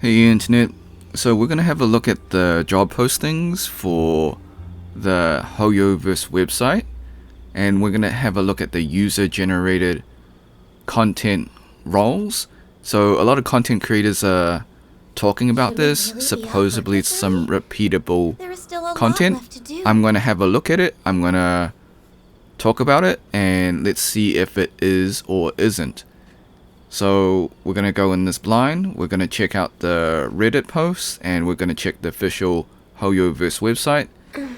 Hey Internet, so we're going to have a look at the job postings for the Hoyoverse website, and we're going to have a look at the user-generated content roles. So a lot of content creators are talking about this. Supposedly it's some repeatable content. I'm going to have a look at it, I'm going to talk about it, and let's see if it is or isn't. So we're going to go in this blind, we're going to check out the Reddit posts, and we're going to check the official Hoyoverse website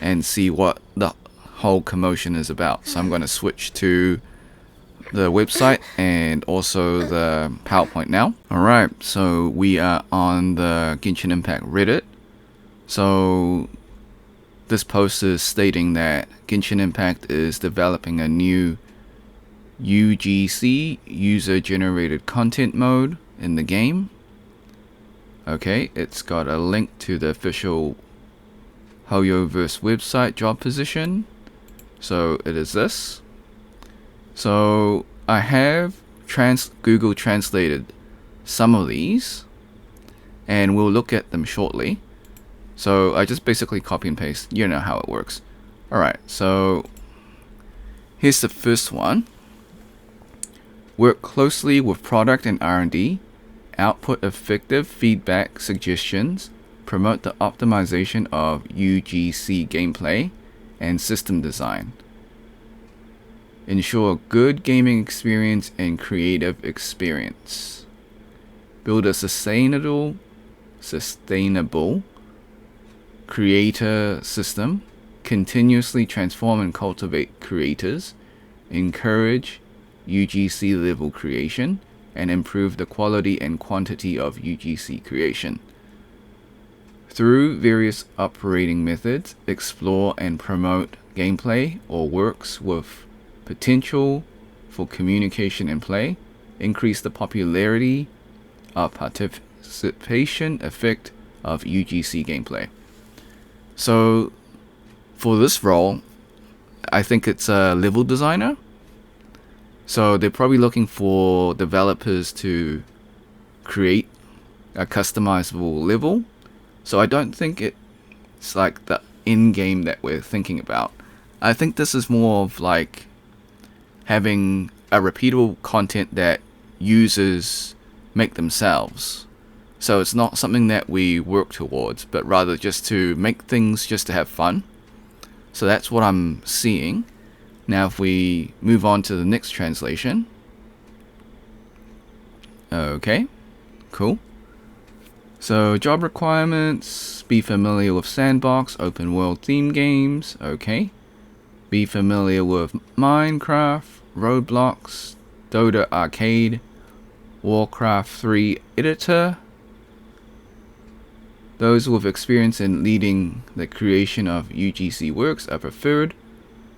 and see what the whole commotion is about. So I'm going to switch to the website and also the PowerPoint now. Alright, so we are on the Genshin Impact Reddit. So this post is stating that Genshin Impact is developing a new UGC, user-generated content mode in the game. Okay, it's got a link to the official Hoyoverse website job position. So it is this. So I have Google translated some of these, and we'll look at them shortly. So I just basically copy and paste. You know how it works. Alright, so here's the first one. Work closely with product and R&D, output effective feedback suggestions, promote the optimization of UGC gameplay and system design. Ensure good gaming experience and creative experience. Build a sustainable creator system. Continuously transform and cultivate creators. Encourage UGC level creation and improve the quality and quantity of UGC creation. Through various operating methods, explore and promote gameplay or works with potential for communication and play. Increase the popularity of participation effect of UGC gameplay. So for this role, I think it's a level designer. So they're probably looking for developers to create a customizable level. So I don't think it's like the end game that we're thinking about. I think this is more of like having a repeatable content that users make themselves. So it's not something that we work towards, but rather just to make things just to have fun. So that's what I'm seeing. Now if we move on to the next translation. Okay, cool. So job requirements, be familiar with sandbox, open world theme games, okay. Be familiar with Minecraft, Roblox, Dota Arcade, Warcraft 3 editor. Those with experience in leading the creation of UGC works are preferred.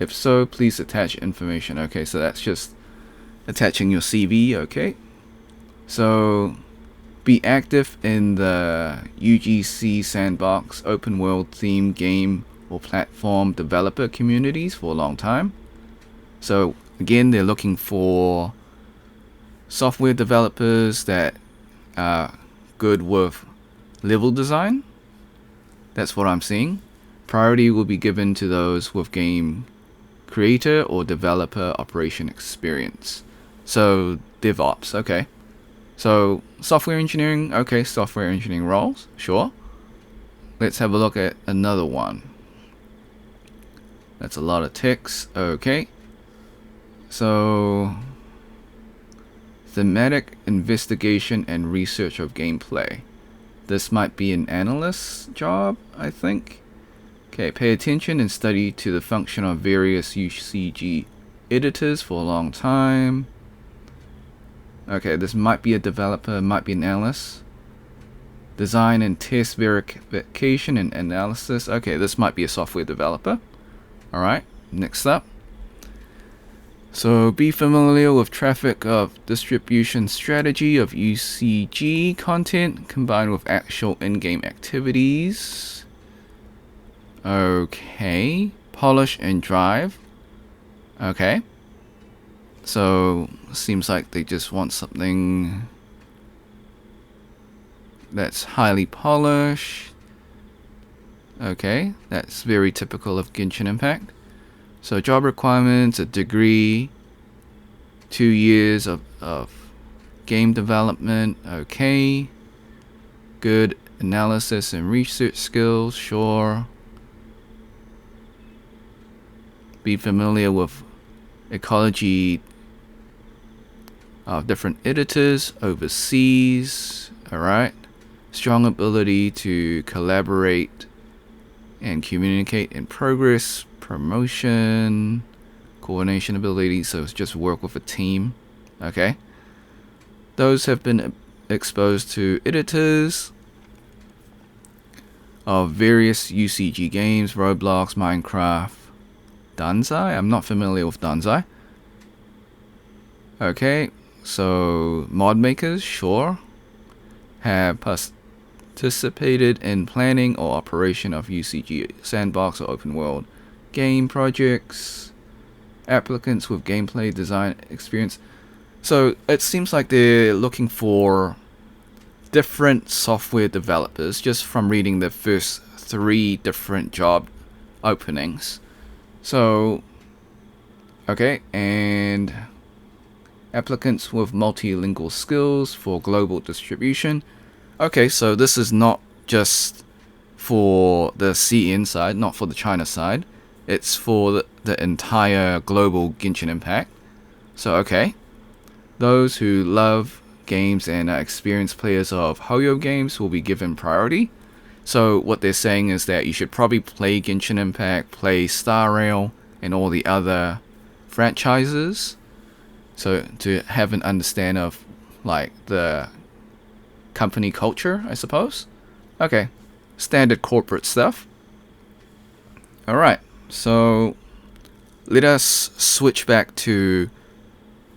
If so, please attach information. Okay, so that's just attaching your CV, okay. So, be active in the UGC sandbox, open world theme game or platform developer communities for a long time. So, again, they're looking for software developers that are good with level design. That's what I'm seeing. Priority will be given to those with game creator or developer operation experience. So DevOps, okay. So software engineering, okay, software engineering roles, sure. Let's have a look at another one. That's a lot of text, okay. So thematic investigation and research of gameplay. This might be an analyst job, I think. Okay, pay attention and study to the function of various UCG editors for a long time. Okay, this might be a developer, might be an analyst. Design and test verification and analysis. Okay, this might be a software developer. Alright, next up. So be familiar with traffic of distribution strategy of UCG content combined with actual in-game activities. Okay, polish and drive. Okay, so seems like they just want something that's highly polished. Okay, that's very typical of Genshin Impact. So job requirements, a degree, 2 years of game development. Okay, good analysis and research skills, sure. Be familiar with ecology of different editors overseas. Alright. Strong ability to collaborate and communicate in progress. Promotion. Coordination ability, so it's just work with a team. Okay. Those have been exposed to editors of various UCG games, Roblox, Minecraft, Danzai. I'm not familiar with Danzai. Okay, so mod makers, sure. Have participated in planning or operation of UCG sandbox or open world game projects. Applicants with gameplay design experience. So it seems like they're looking for different software developers just from reading the first 3 different job openings. So, okay, and applicants with multilingual skills for global distribution. Okay, so this is not just for the CN side, not for the China side. It's for the entire global Genshin Impact. So, okay. Those who love games and are experienced players of Hoyo games will be given priority. So, what they're saying is that you should probably play Genshin Impact, play Star Rail, and all the other franchises. So, to have an understanding of, like, the company culture, I suppose. Okay. Standard corporate stuff. Alright. So, let us switch back to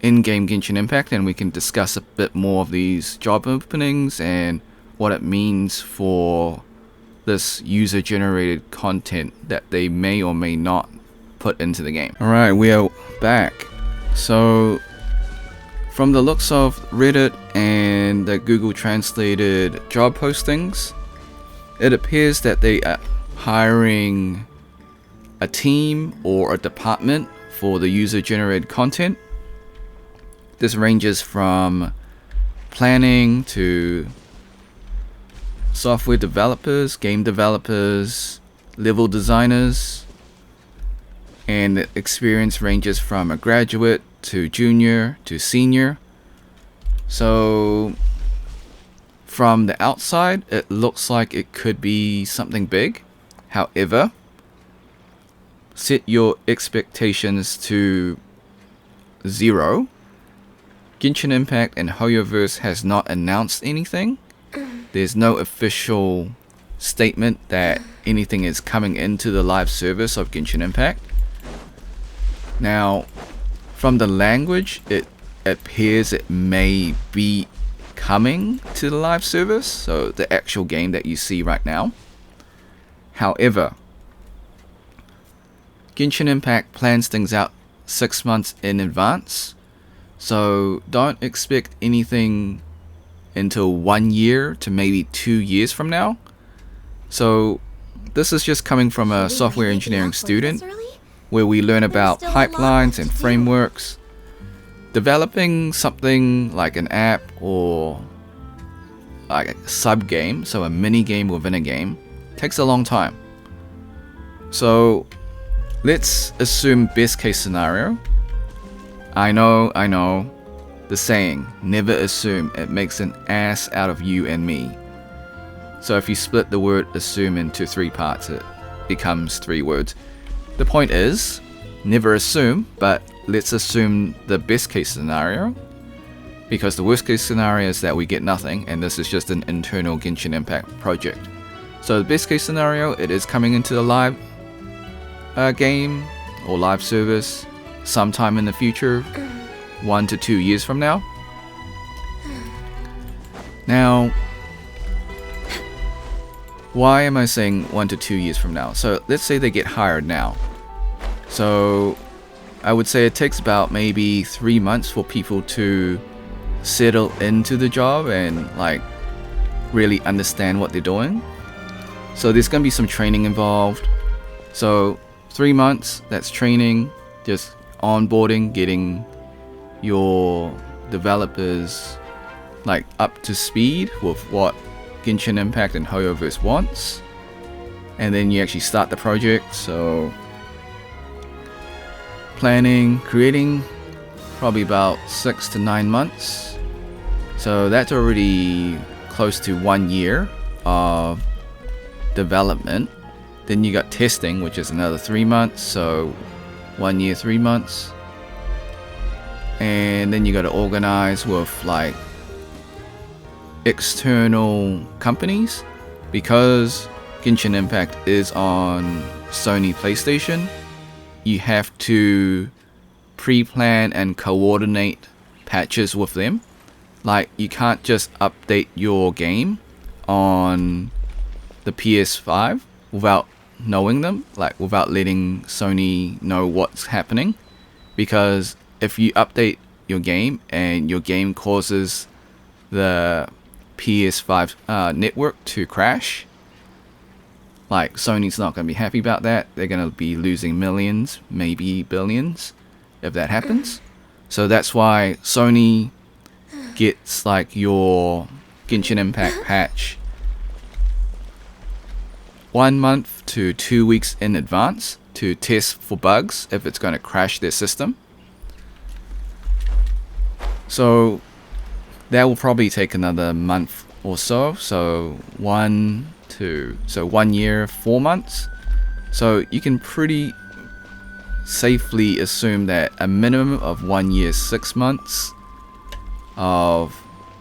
in-game Genshin Impact and we can discuss a bit more of these job openings and what it means for this user-generated content that they may or may not put into the game. Alright, we are back. So, from the looks of Reddit and the Google translated job postings, it appears that they are hiring a team or a department for the user-generated content. This ranges from planning to software developers, game developers, level designers, and the experience ranges from a graduate to junior to senior. So from the outside, it looks like it could be something big. However, set your expectations to 0. Genshin Impact and Hoyoverse has not announced anything. There's no official statement that anything is coming into the live service of Genshin Impact. Now, from the language, it appears it may be coming to the live service, so the actual game that you see right now. However, Genshin Impact plans things out 6 months in advance, so don't expect anything until 1 year to maybe 2 years from now. So this is just coming from a software engineering student, where we learn about pipelines and frameworks. Developing something like an app or like a sub game, so a mini game within a game, takes a long time. So let's assume best case scenario. I know, the saying, never assume, it makes an ass out of you and me. So if you split the word assume into 3 parts, it becomes 3 words. The point is, never assume, but let's assume the best case scenario, because the worst case scenario is that we get nothing, and this is just an internal Genshin Impact project. So the best case scenario, it is coming into the live game or live service sometime in the future, 1 to 2 years from now. Now, why am I saying 1 to 2 years from now? So let's say they get hired now. So I would say it takes about maybe 3 months for people to settle into the job and like really understand what they're doing. So there's going to be some training involved. So 3 months, that's training, just onboarding, getting your developers like up to speed with what Genshin Impact and Hoyoverse wants. And then you actually start the project. So planning, creating, probably about 6 to 9 months. So that's already close to 1 year of development. Then you got testing, which is another 3 months. So 1 year, 3 months. And then you got to organize with like external companies, because Genshin Impact is on Sony PlayStation. You have to pre-plan and coordinate patches with them. Like, you can't just update your game on the PS5 without knowing them, like without letting Sony know what's happening. Because if you update your game and your game causes the PS5 network to crash, like, Sony's not going to be happy about that. They're going to be losing millions, maybe billions, if that happens. So that's why Sony gets like your Genshin Impact patch 1 month to 2 weeks in advance to test for bugs if it's going to crash their system. So that will probably take another month or so. So 1 year, 4 months. So you can pretty safely assume that a minimum of 1 year, 6 months of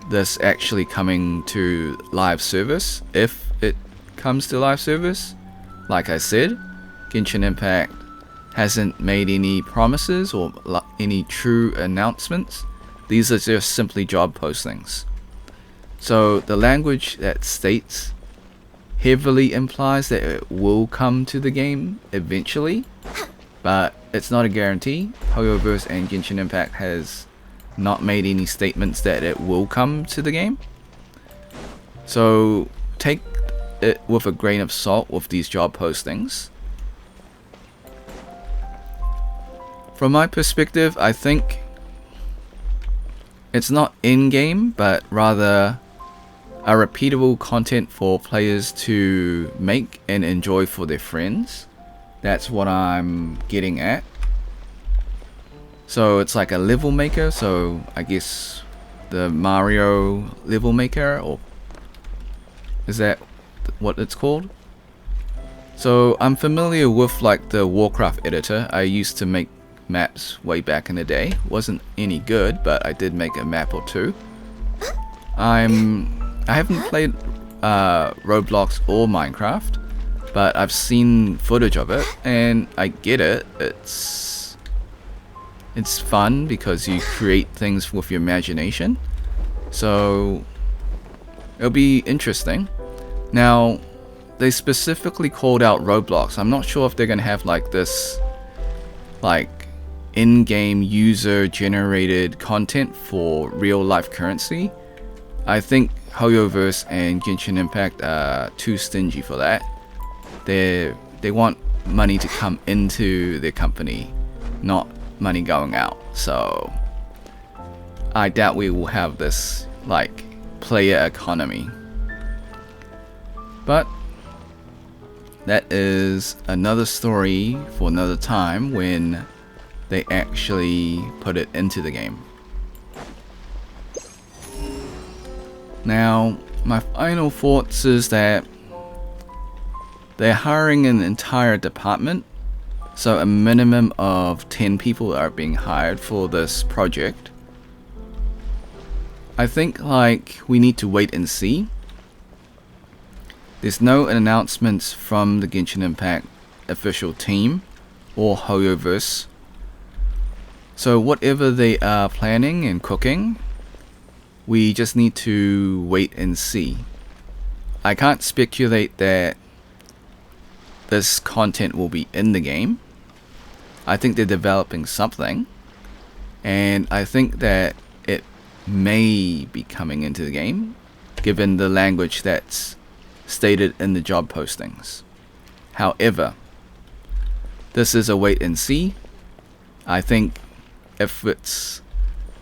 this actually coming to live service, if it comes to live service. Like I said, Genshin Impact hasn't made any promises or any true announcements. These are just simply job postings. So the language that states heavily implies that it will come to the game eventually, but it's not a guarantee. Hoyoverse and Genshin Impact has not made any statements that it will come to the game. So take it with a grain of salt with these job postings. From my perspective, I think it's not in-game, but rather a repeatable content for players to make and enjoy for their friends. That's what I'm getting at. So it's like a level maker, so I guess the Mario level maker, or is that what it's called? So I'm familiar with like the Warcraft editor. I used to make maps way back in the day. Wasn't any good, but I did make a map or two. I haven't played Roblox or Minecraft, but I've seen footage of it and I get it. It's fun because you create things with your imagination. So it'll be interesting. Now, they specifically called out Roblox. I'm not sure if they're gonna have like this like in-game user generated content for real life currency. I think Hoyoverse and Genshin Impact are too stingy for that. They want money to come into their company, not money going out. So I doubt we will have this like player economy. But that is another story for another time when they actually put it into the game. Now, my final thoughts is that they're hiring an entire department, so a minimum of 10 people are being hired for this project. I think like we need to wait and see. There's no announcements from the Genshin Impact official team or Hoyoverse. So whatever they are planning and cooking, we just need to wait and see. I can't speculate that this content will be in the game. I think they're developing something, and I think that it may be coming into the game. given the language that's stated in the job postings. However, this is a wait and see. I think if it's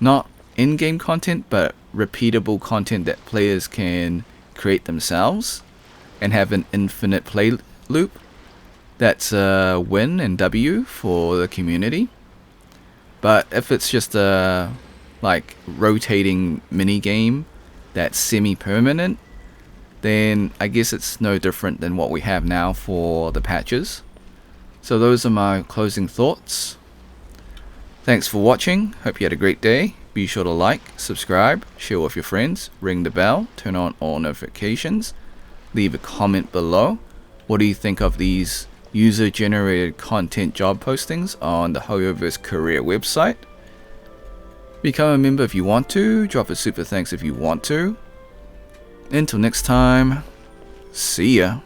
not in-game content but repeatable content that players can create themselves and have an infinite play loop, that's a win and W for the community. But if it's just a like rotating mini game that's semi-permanent, then I guess it's no different than what we have now for the patches. So those are my closing thoughts. Thanks for watching. Hope you had a great day. Be sure to like, subscribe, share with your friends, ring the bell, turn on all notifications, leave a comment below. What do you think of these user-generated content job postings on the Hoyoverse career website? Become a member if you want to, drop a super thanks if you want to. Until next time, see ya.